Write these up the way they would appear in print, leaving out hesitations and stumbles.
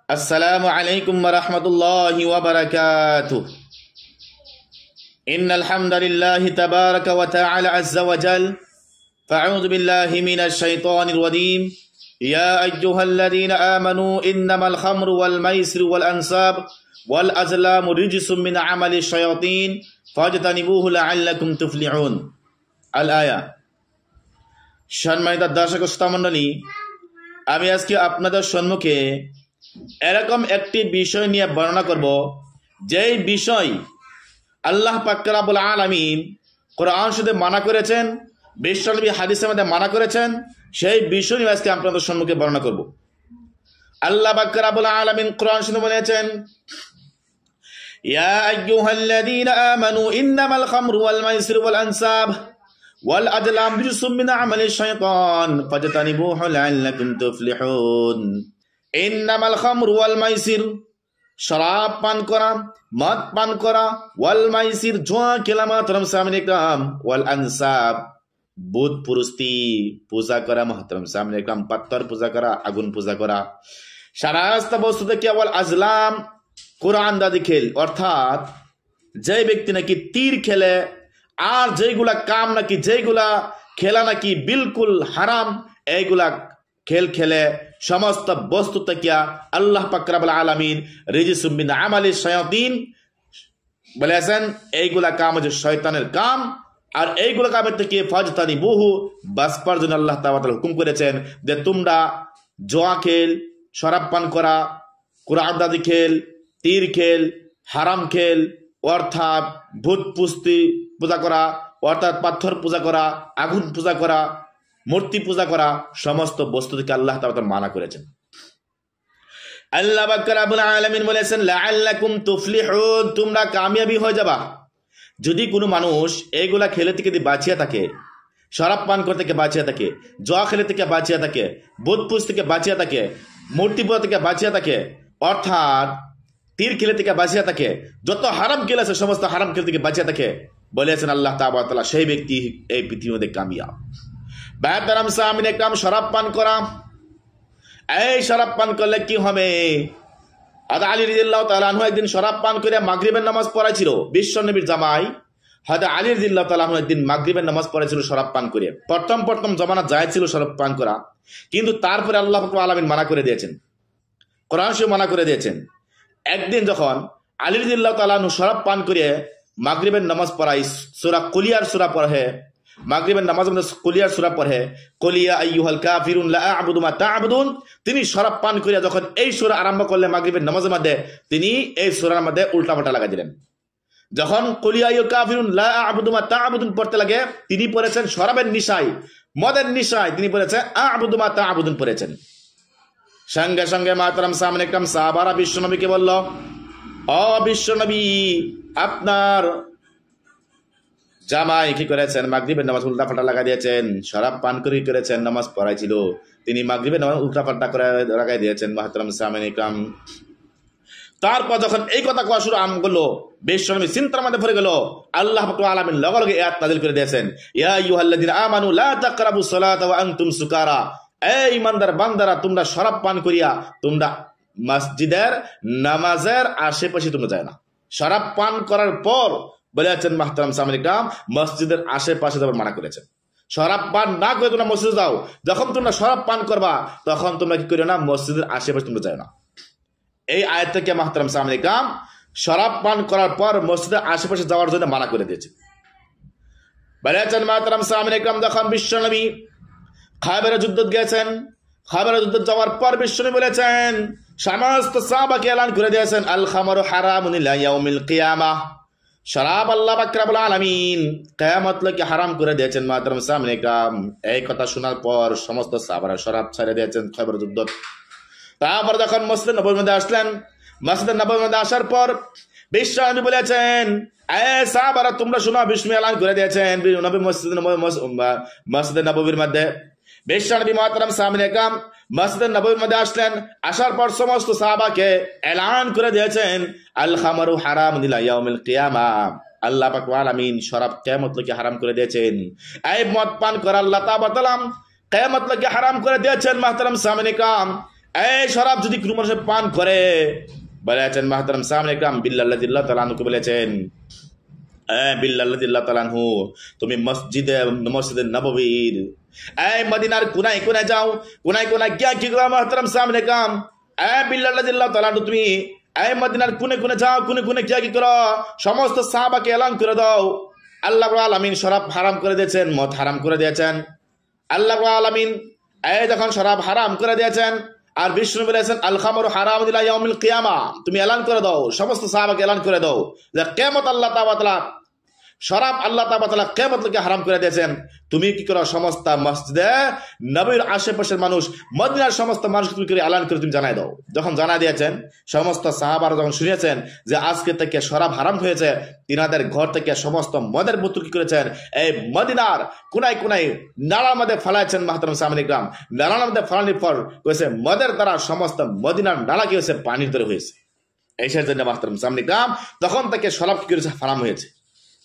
السلام عليكم ورحمة الله وبركاته. إن الحمد لله تبارك وتعالى عز وجل. فأعوذ بالله من الشيطان الرجيم. يا أيها الذين آمنوا إنما الخمر والميسر والأنصاب والأزلام رجس من عمل الشياطين فاجتنبوه لعلكم تفلحون. الآية. সম্মানিত দর্শক শ্রোতা মণ্ডলী, আমি আজকে আপনাদের সম্মুখে এরকম একটি বিষয় নিয়ে বর্ণনা করব, যেই বিষয় আল্লাহ পাক রব্বুল আলামিন কোরআন শরীফে মানা করেছেন, বিশ্বনবী হাদিসের মধ্যে মানা করেছেন। সেই বিষয় নিয়ে আজকে আপনাদের সম্মুখে বর্ণনা করব। আল্লাহ পাক রব্বুল আলামিন কোরআন শরীফে বলেছেন, ইয়া আইয়ুহাল্লাযীনা আমানু ইন্নামাল খামরু ওয়াল মাইসিরু ওয়াল আনসাব ওয়াল আজলাম রিজসুম মিন আমালিশ শাইতান ফাজতানিবুহু লাআল্লাকুম তুফলিহুন। ইন্নামাল খামরু ওয়াল মাইসির, শরাব পান করা, মদ পান করা, ওয়াল মাইসির, জুয়া খেলা, মুহতারাম সামনে কাম, ওয়াল আনসাব, বুত পুরস্তি পূজা করা, মুহতারাম সামনে কাম, পাত্তর পূজা করা, আগুন পূজা করা, সমস্ত বস্তু থেকে, ওয়াল আজলাম, কোরআন দাদি খেল, অর্থাৎ যে ব্যক্তি নাকি তীর খেলে, আর যেগুলা কাম নাকি, যেগুলা খেলা নাকি বিলকুল হারাম, এইগুলা খেল খেলে সমস্ত বস্তু থেকে আল্লাহ পাক রব্বুল আলামিন রিজসুম মিন আমালিশ শায়াতিন বলেছেন, এইগুলা কাম হচ্ছে শয়তানের কাম, আর এইগুলা কামের থেকে ফাজতানিবুহু, বাঁচবার জন্য আল্লাহ তাআলা হুকুম করেছেন যে তোমরা জুয়া খেল, শরাব পান করা, কুরআন দাদি খেল, তীর খেল, হারাম খেল, অর্থাৎ ভূত পুস্তি পূজা করা, অর্থাৎ পাথর পূজা করা, আগুন পূজা করা, মূর্তি পূজা করা, সমস্ত বস্তু থেকে আল্লাহ তাআলা মানা করেছেন। আল্লাহ পাক রব্বুল আলামিন বলেছেন, লাআল্লাকুম তুফলিহুন, তোমরা কামিয়াবি হয়ে যাবা। যদি কোনো মানুষ এইগুলা খেলে থেকে বাঁচিয়ে থাকে, শরাব পান করতে থেকে বাঁচিয়ে থাকে, জুয়া খেলে থেকে বাঁচিয়ে থাকে, ভূত পুজ থেকে বাঁচিয়ে থাকে, মূর্তি পূজা থেকে বাঁচিয়ে থাকে, অর্থাৎ তীর খেলে থেকে বাঁচিয়ে থাকে, যত হারাম খেল আছে সমস্ত হারাম খেল থেকে বাঁচিয়ে থাকে, বলেছেন আল্লাহ তাআলা সেই ব্যক্তি এই পৃথিবীর মধ্যে কামিয়াব। বাহতারাম সামিনে কাম, শরাব পান করা, এই শরাব পান করলে কি হবে? হযরত আলী রাদিয়াল্লাহু তাআলা আনহু একদিন শরাব পান করে মাগরিবের নামাজ পড়াইছিল, বিশ্বনবীর জামাই হযরত আলী রাদিয়াল্লাহু তাআলা আনহু একদিন মাগরিবের নামাজ পড়াইছিল শরাব পান করে। প্রথম জামানা জায়েজ ছিল শরাব পান করা, কিন্তু তারপরে আল্লাহ রাব্বুল আলামিন মানা করে দিয়েছেন, কোরআন শরীফ মানা করে দিয়েছেন। একদিন যখন আলী রাদিয়াল্লাহু তাআলা আনহু শরাব পান করে মাগরিবের নামাজ পড়াই, সূরা কুলিয়ার সূরা পড়ে, মাগরিবের নামাজের মধ্যে কুলিয়ার সূরা পড়ে, কুলিয়া আইয়ুহাল কাফিরুন লা আ'বুদু মা তা'বুদুন, তিনি শরাব পান করে যখন এই সূরা আরম্ভ করলেন মাগরিবের নামাজের মধ্যে, তিনি এই সূরার মধ্যে উল্টাপাল্টা লাগাই দিলেন। যখন কুলিয়া আইয়ুহাল কাফিরুন লা আ'বুদু মা তা'বুদুন পড়তে লাগে, তিনি পড়েছেন শরাবের নিশায়, মদের নিশায়, তিনি পড়েছেন আ'বুদু মা তা'বুদুন পড়েছেন। সঙ্গে সঙ্গে মাতারাম সামনে একদম সাহাবারা বিশ্বনবীকে বলল, ও বিশ্বনবী, আপনার জামাই কি করেছেন? মাগরিবের নামাজ উল্টাপাল্টা লাগা দিয়েছেন, শরাব পান করে করেছেন, নামাজ পড়াইছিল, তিনি মাগরিবের নামাজ উল্টাপাল্টা করে লাগাই দিয়েছেন। মুহতারাম সামিন ইকরাম, তারপর যখন এই কথা কোয়া শুরু করলো, বিশ্বনবী চিন্তার মধ্যে পড়ে গেল। আল্লাহ রাব্বুল আলামিন লগে লগে আয়াত নাযিল করে দিয়েছেন, ইয়া আইয়ুহাল্লাযিনা আমানু লা তাকরাবুস সালাতা ওয়া আনতুম সুকারা, এই ইমানদার বান্দারা, তোমরা শরাব পান করিয়া তোমরা মসজিদের নামাজের আশেপাশে তোমরা যায় না। শরাব পান করার পর বলেছেন মুহতারাম সামিন ইকরাম, মসজিদের আশেপাশে যাবার মানা করেছেন। শরাব পান না করে তোমরা মসজিদে যাও, যখন তোমরা শরাব পান করবা তখন তোমরা কি করিও না, মসজিদের আশেপাশে তোমরা যায় না। এই আয়াত থেকে মুহতারাম সামিন ইকরাম শরাব পান করার পর মসজিদের আশেপাশে যাওয়ার জন্য মানা করে দিয়েছে। বলেছেন মুহতারাম সামিন ইকরাম, যখন বিশ্বনবী খায়বারের যুদ্ধ গিয়েছেন, খায়বারের যুদ্ধ যাওয়ার পর বিশ্বনবী বলেছেন, সমস্ত সাহাবাকে এলান করে দিয়েছেন, আল খামরু হারামুন ইলা ইয়াউমিল কিয়ামাহ, শরাব আল্লাহ পাক রব্বুল আলামিন কিয়ামত লকে হারাম করে দিয়েছেন। মুহতারাম সামিন ইকরাম, এই কথা শোনার পর সমস্ত সাহাবারা শরাব ছেড়ে দিয়েছেন খায়বারের যুদ্ধ। তারপর যখন মসজিদ নববীর মধ্যে আসলেন, মসজিদ নববীর মধ্যে আসার পর বিশ্বনবী বলেছেন, এ সাহাবারা তোমরা শোনো, বিষ্ণু এলান করে দিয়েছেন নবী মসজিদ নববীর মধ্যে। বিশ্বনবী মুহতারাম সামিন ইকরাম মসজিদ নববীর মধ্যে আসলেন, আসার পর সমস্ত সাহাবাকে এলান করে দিয়েছেন, আল খামরু হারামুন ইলা ইয়াউমিল কিয়ামাহ, আল্লাহ পাক রব্বুল আলামিন শরাব কিয়ামত লকে হারাম করে দিয়েছেন। এই মদ পান করা আল্লাহ তাআলা কিয়ামত লকে হারাম করে দিয়েছেন। মুহতারাম সামিন ইকরাম, এই শরাব যদি কোনো মানুষ পান করে, বলেছেন মাহতারাম সামনে একরাম বিল্লাহ তাআলা আনহু বলেছেন, বিল্লাহ তাআলা আনহু তুমি মসজিদে নববীর এই মদিনার কোনায় কোনায় যাও, কোনায় কোনায় গিয়া কি করো মাহতারাম সামনে একরাম, বিল্লাহ তাআলা আনহু তুমি এই মদিনার কোনে কোনে যাও, কোনে কোনে গিয়া কি করো, সমস্ত সাহাবাকে এলান করে দাও আল্লাহ রাব্বুল আলামিন শরাব হারাম করে দিয়েছেন, মদ হারাম করে দিয়েছেন। আল্লাহ রাব্বুল আলামিন এই যখন শরাব হারাম করে দিয়েছেন আর বিষ্ণু বলেছেন আল খামরু হারাম ইলা ইয়াউমিল কিয়ামা, তুমি এলান করে দাও, সমস্ত সাহাবাকে এলান করে দাও যে কিয়ামত আল্লাহ তাআলা শরাব আল্লাহ তাআলা কিয়ামতকে হারাম করে দিয়েছেন। তুমি কি করো, সমস্ত মসজিদে নবীর আশেপাশের মানুষ, মদিনার সমস্ত মানুষকে তুমি করে এলান করে তুমি জানাই দাও। যখন জানাই দিয়েছেন, সমস্ত সাহাবারা যখন শুনেছেন যে আজকে থেকে শরাব হারাম হয়েছে, তিনাদের ঘর থেকে সমস্ত মদের বোতল কি করেছেন, এই মদিনার কোনায় কোনায় নালার মধ্যে ফেলাইছেন মাহতারাম সামনে গ্রাম। নালার মধ্যে ফেলানোর পর হয়েছে মদের দ্বারা সমস্ত মদিনার নালা কি হয়েছে, পানির ধরে হয়েছে। এই জন্য মাহতারাম সামনে গ্রাম তখন থেকে শরাব কি করেছে, হারাম হয়েছে।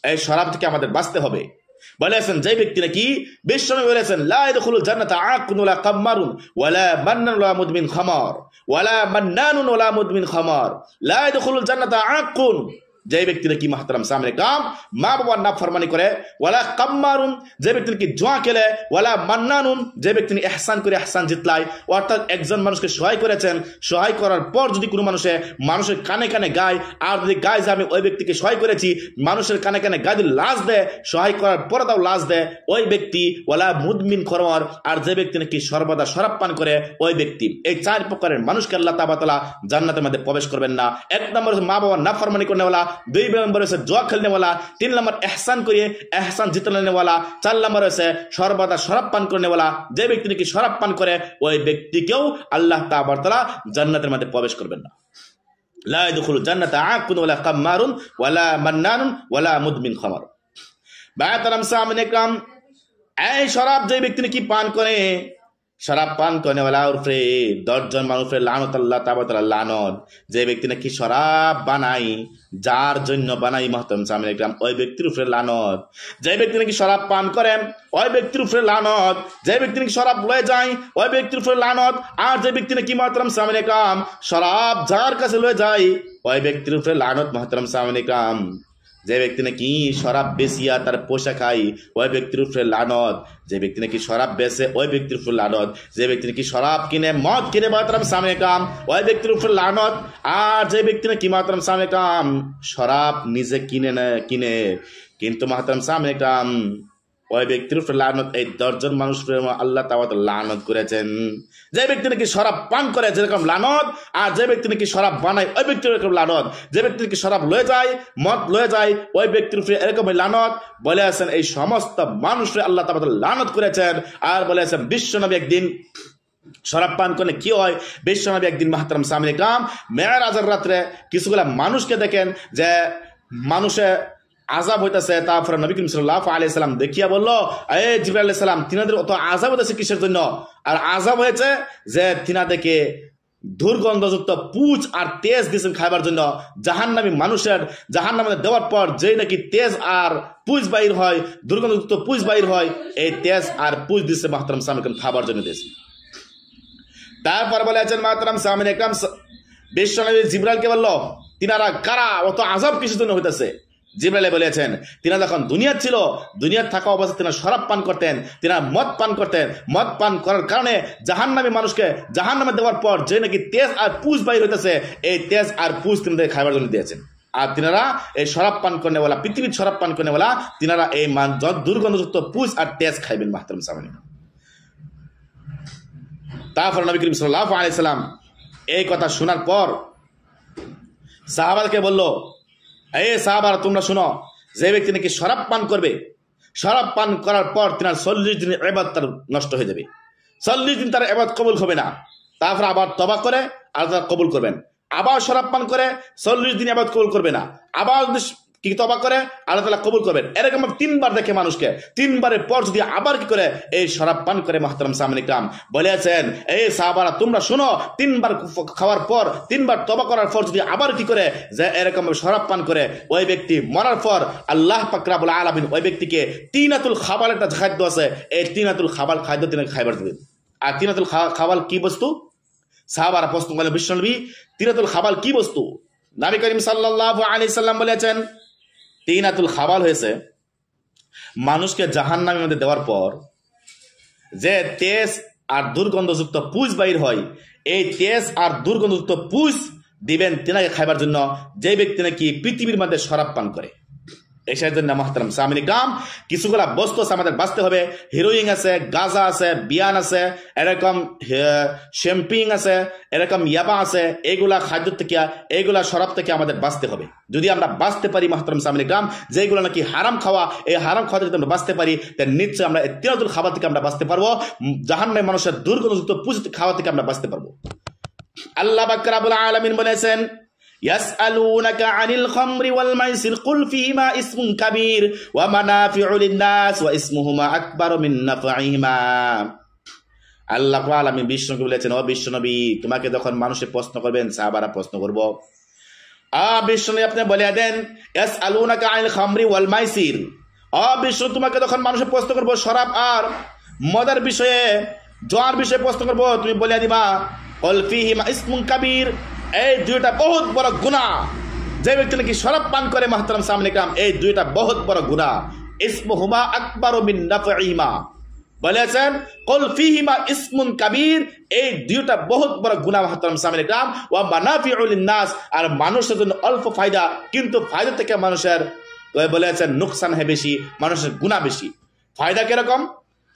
এই শরাব থেকে আমাদের বাঁচতে হবে। বলেছেন যে ব্যক্তি নাকি বিশ্বনবী বলেছেন লা ইয়াদখুলুল জান্নাতা আকুন ওয়ালা কাম্মারুন ওয়ালা মান্নান ওয়ালা মুদমিন খামার ওয়ালা মান্নানুন ওয়ালা মুদমিন খামার, লা ইয়াদখুলুল জান্নাতা আকুন, যে ব্যক্তি নাকি মাহতারাম সামনে কাম মা বাবার নাফরমানি করে, ওয়ালা কাম্মারুন, যে ব্যক্তি নাকি জুয়া খেলে, ওয়ালা মান্নানুন, যে ব্যক্তি ইহসান করে ইহসান জিতলায়, অর্থাৎ একজন মানুষকে সহায় করেছেন, সহায় করার পর যদি কোনো মানুষের কানে কানে গায়, আর যদি গায় যে আমি ওই ব্যক্তিকে সহায় করেছি, মানুষের কানে কানে গায়ে যদি লাশ দেয়, সহায় করার পরে তাও লাশ দেয় ওই ব্যক্তি, ওয়ালা মুদমিন খরমার, আর যে ব্যক্তি নাকি সর্বদা শরাব পান করে ওই ব্যক্তি। এই চার প্রকারের মানুষকে আল্লাহ তাআলা জান্নাতের মধ্যে প্রবেশ করবেন না। এক নম্বর মা বাবার নাফরমানি করেনেওয়ালা, দুই নম্বর হচ্ছে জুয়া খেলনেওয়ালা, তিন নম্বর এহসান করিয়ে এহসান জিতনেওয়ালা, চার নম্বর হচ্ছে সর্বদা শরাব পান করনেওয়ালা। যে ব্যক্তি নাকি শরাব পান করে ওই ব্যক্তিকেও আল্লাহ তাআলা জান্নাতের মধ্যে প্রবেশ করবেন না। লা ইয়াদখুলুল জান্নাতা আকুন ওয়ালা কাম্মারুন ওয়ালা মান্নানুন ওয়ালা মুদমিন খামার। বায়াতারাম সামনে একরাম, এই শরাব যে ব্যক্তি নাকি পান করে, শরাব পান করেনেওয়ালা উপরে 10 জন মানুষের লানত আল্লাহ তাআলা লানত। যে ব্যক্তি নাকি শরাব বানাই, যার জন্য বানাই মাহতারাম সামনে একরাম, ওই ব্যক্তির উপরে লানত। যে ব্যক্তি নাকি শরাব পান করেন ওই ব্যক্তির উপরে লানত। যে ব্যক্তি নাকি শরাব লয়ে যায় ওই ব্যক্তির উপরে লানত। আর যে ব্যক্তি নাকি মাহতারাম সামনে একরাম শরাব যার কাছে লয়ে যায় ওই ব্যক্তির উপরে লানত মাহতারাম সামনে একরাম। যে ব্যক্তি নাকি শরাব বেচিয়া তার পোষা খাই ওই ব্যক্তির উপরে লানত। যে ব্যক্তি নাকি শরাব বেচে ওই ব্যক্তির উপরে লানত। যে ব্যক্তি নাকি শরাব কিনে মদ কিনে মাহতারাম সামনে কাম ওই ব্যক্তির উপরে লানত। আর যে ব্যক্তি নাকি মাহতারাম সামনে কাম শরাব নিজে কিনে কিন্তু মাহতারাম সামনে কাম ওই ব্যক্তির উপরে লানত। এই 10 জন মানুষ আল্লাহ তাআলা লানত করেছেন। যে ব্যক্তি নাকি শরাব পান করে যেরকম লানত, আর যে ব্যক্তি নাকি শরাব বানায় ওই ব্যক্তির এরকম লানত। যে ব্যক্তি নাকি শরাব লয়ে যায়, মদ লয়ে যায় ওই ব্যক্তির উপরে এরকম লানত। বলে আছেন এই সমস্ত মানুষরে আল্লাহ তাআলা লানত করেছেন। আর বলে আছেন বিশ্বনবী একদিন শরাব পান করলে কি হয়, বিশ্বনবী একদিন মাহতারাম সামনে কাম মেরাজের রাত্রে কিছুগুলা মানুষকে দেখেন যে মানুষে আযাব হইতেছে। তারপরে নবী করিম সাল্লাল্লাহু আলাইহি সাল্লাম দেখিয়া বলল, এই জিবরাইল আলাইহিস সালাম তিনাদের অত আযাব হইতেছে কিসের জন্য? আর আযাব হয়েছে যে তিনাদেরকে দুর্গন্ধযুক্ত পুঁজ আর তেজ দিয়েছেন খাবার জন্য। জাহান্নামী মানুষের জাহান্নামে দেওয়ার পর যেই নাকি তেজ আর পুঁজ বাইর হয়, দুর্গন্ধযুক্ত পুঁজ বাইর হয়, এই তেজ আর পুঁজ দিচ্ছে মাহতারাম সামনে খাবার জন্য দিয়েছে। তারপর বলে আছেন মাহতারাম সামনে একরাম বিশ্বনবী জিবরাইলকে বলল, তিনারা কারা, অত আযাব কিসের জন্য হইতেছে? জিবরাইল বলেছেন তিনা যখন দুনিয়া ছিল, দুনিয়ার থাকা অবস্থায় তিনা শরাব পান করতেন, তিনা মদ পান করতেন। মদ পান করার কারণে জাহান্নামী মানুষকে জাহান্নামে দেওয়ার পর যে নাকি তেজ আর পুঁজ বাইর হইতেছে, এই তেজ আর পুঁজ তিনাদের খাবার জন্য দিয়েছেন। আর তিনারা এই শরাব পান করনেওয়ালা, পৃথিবীর শরাব পান করনেওয়ালা, তিনারা এই দুর্গন্ধযুক্ত পুঁজ আর তেজ খাইবেন মাহতারাম সামনে। তারপর নবী করিম সাল্লাল্লাহু আলাইহি সাল্লাম এই কথা শোনার পর সাহাবাদেরকে বলল, এই সাহাবারা তোমরা শুনো, যে ব্যক্তি নাকি শরাব পান করবে, শরাব পান করার পর তিনার 40 দিনের ইবাদত তার নষ্ট হয়ে যাবে। 40 দিন তার ইবাদত কবুল হবে না। তারপর আবার তওবা করে আর তার কবুল করবেন। আবার শরাব পান করে 40 দিন ইবাদত কবুল করবে না, আবার কি তওবা করে আল্লাহ তাআলা কবুল করবেন। এরকম 3 বার দেখে মানুষকে, 3 বারের পর যদি আবার কি করে এই শরাব পান করে মাহতারাম সামনে কাম বলেছেন, এই সাহাবারা তোমরা শুনো, 3 বার খাওয়ার পর 3 বার তওবা করার পর যদি আবার কি করে যে এরকম শরাব পান করে ওই ব্যক্তি মরার পর আল্লাহ পাক রব্বুল আলামিন ওই ব্যক্তিকে তিনাতুল খাবাল একটা খাদ্য আছে, এই তিনাতুল খাবাল খাদ্য তিনি খাইবার দিবেন। আর তিনাতুল খাবাল কি বস্তু? সাহাবারা প্রশ্ন করলেন, বিশ্বনবী তিনাতুল খাবাল কি বস্তু? নবী করিম সাল্লাল্লাহু আলাইহি সাল্লাম বলেছেন, তিনাতুল খাবাল হয়েছে মানুষকে জাহান্নামের মধ্যে দেওয়ার পর যে তেজ আর দুর্গন্ধযুক্ত পুষ বাইর হয়, এই তেজ আর দুর্গন্ধযুক্ত পুষ দিবেন তিনাকে খাইবার জন্য যে ব্যক্তি নাকি পৃথিবীর মধ্যে শরাব পান করে। এসের জন্য মহতারাম সামিনী কাম কিছুগুলা বস্তু আছে আমাদের বাঁচতে হবে। হিরোইন আছে, গাঁজা আছে, বিয়ান আছে, এরকম শ্যাম্পিং আছে, এরকম ইয়াবা আছে। এইগুলা খাদ্য থেকে, এইগুলা শরাব থেকে আমাদের বাঁচতে হবে। যদি আমরা বাঁচতে পারি মহতারাম সামিনী কাম, যেগুলো নাকি হারাম খাওয়া, এই হারাম খাওয়া থেকে আমরা বাঁচতে পারি, তাই নিশ্চয় আমরা তিনাতুল খাবার থেকে আমরা বাঁচতে পারবো। জাহান্নামে মানুষের দুর্গন্ধযুক্ত পুষ খাওয়া থেকে আমরা বাঁচতে পারবো। আল্লাহ পাক রব্বুল আলামিন বলেছেন, ইয়াসআলুনাকা আনিল খামরি ওয়াল মাইসির কুল ফীহিমা ইসমুন কাবীর ওয়া মানাফিউ লিন-নাস ওয়া ইসমুহুমা আকবারু মিন নাফঈহিমা। আল্লাহ পাক আলামিন বিশ্বনবীকে বলেছেন, ও বিশ্বনবী, তোমাকে যখন মানুষে প্রশ্ন করবেন, সাহাবারা প্রশ্ন করব, বিশ্বনবী আপনি বলে দেন, ইয়াসআলুনাকা আনিল খামরি ওয়াল মাইসির, বিশ্ব তোমাকে যখন মানুষে প্রশ্ন করব শরাব আর মদের বিষয়ে, জোয়ার বিষয়ে প্রশ্ন করব, তুমি বলে দিবা কুল ফীহিমা ইসমুন কাবীর, এই দুইটা বহুত বড় গুনাহ। যে ব্যক্তি নাকি শরাব পান করে মুহতারাম সামনে কাম, এই দুইটা বহুত বড় গুনাহ। ইসমুহুমা আকবারু মিন নাফঈহিমা বলেছেন, কুল ফীহিমা ইসমুন কাবীর, এই দুইটা বহুত বড় গুনাহ মুহতারাম সামনে কাম। ওয়া মানাফিউ লিন-নাস, আর মানুষের জন্য অল্প ফায়দা, কিন্তু ফায়দা থেকে মানুষের বলেছেন নুকসান হয় বেশি, মানুষের গুনাহ বেশি। ফায়দা কিরকম?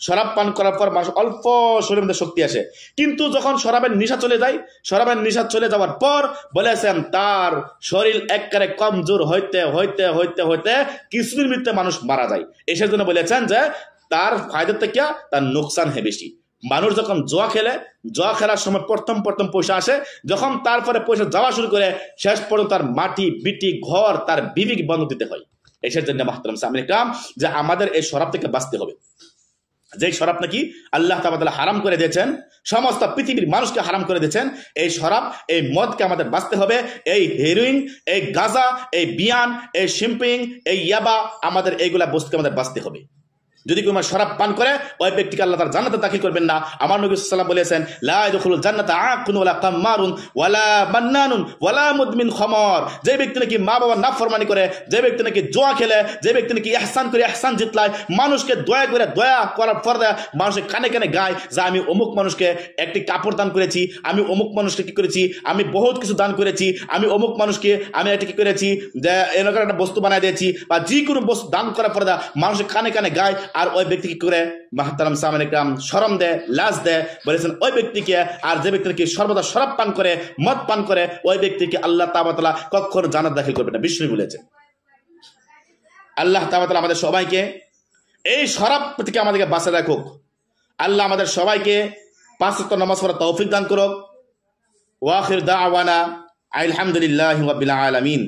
শরাব পান করার পর মানুষ অল্প শরীরের মধ্যে শক্তি আসে, কিন্তু যখন শরাবের নেশা চলে যায়, শরাবের নেশা চলে যাওয়ার পর বলেছেন তার শরীর একবারে কমজোর হইতে হইতে হইতে হইতে কিছুদিন ভিতরে মানুষ মারা যায়। এসের জন্য বলেছেন যে তার ফায়দা থেকে তার নোকসান হয় বেশি। মানুষ যখন জোয়া খেলে, জোয়া খেলার সময় প্রথম পয়সা আসে, যখন তারপরে পয়সা যাওয়া শুরু করে, শেষ পর্যন্ত তার মাটি বিটি ঘর তার বিবি বন্ধ দিতে হয়। এসের জন্য মাহতারাম সামনে কাম যে আমাদের এই শরাব থেকে বাঁচতে হবে। যে শরাব নাকি আল্লাহ তাআলা হারাম করে দিয়েছেন, সমস্ত পৃথিবীর মানুষকে হারাম করে দিয়েছেন, এই শরাব, এই মদকে আমাদের বাঁচতে হবে। এই হেরোইন, এই গাঁজা, এই বিয়ান, এই শিম্পিং, এই ইয়াবা, আমাদের এইগুলা বস্তুকে আমাদের বাঁচতে হবে। যদি কেউ শরাব পান করে, ওই ব্যক্তিকে আল্লাহ তাআলা জান্নাতে দাখিল করবেন না। আমার নবী সাল্লাল্লাহু আলাইহি ওয়াসাল্লাম বলেছেন, লা ইয়াদখুলুল জান্নাতা আকুন ওয়ালা কাম্মারুন ওয়ালা বান্নানুন ওয়ালা মুদমিন খামর। যে ব্যক্তি নাকি মা বাবার নাফরমানি করে, যে ব্যক্তি নাকি জুয়া খেলে, যে ব্যক্তি নাকি ইহসান করে ইহসান জিতলায়, মানুষকে দয়া করে দয়া করার পর্দা মানুষের কানে কানে গায় যে আমি অমুক মানুষকে একটি কাপড় দান করেছি, আমি অমুক মানুষকে কি করেছি, আমি বহুত কিছু দান করেছি, আমি অমুক মানুষকে আমি একটা কি করেছি, যে এরকম একটা বস্তু বানাই দিয়েছি, বা যে কোনো বস্তু দান করার পর্দা মানুষের কানে কানে গায়। আর ওই ব্যক্তি কি করে মুহতারাম সামনে কাম শরম দেয়, লাজ দেয়। বলেছেন ওই ব্যক্তিকে, আর যে ব্যক্তি কি সর্বদা শরাব পান করে, মদ পান করে, ওই ব্যক্তিকে আল্লাহ তাআলা কখনো জান্নাত দাখিল করবে না। বিষ্ণু বলেছেন। আল্লাহ তাআলা আমাদের সবাইকে এই শরাব থেকে আমাদেরকে বাঁচিয়ে রাখুক। আল্লাহ আমাদের সবাইকে 5 ওয়াক্ত নামাজ পড়ার তৌফিক দান করুক। ওয়া আখির দাওয়ানা আলহামদুলিল্লাহি রাব্বিল আলামিন।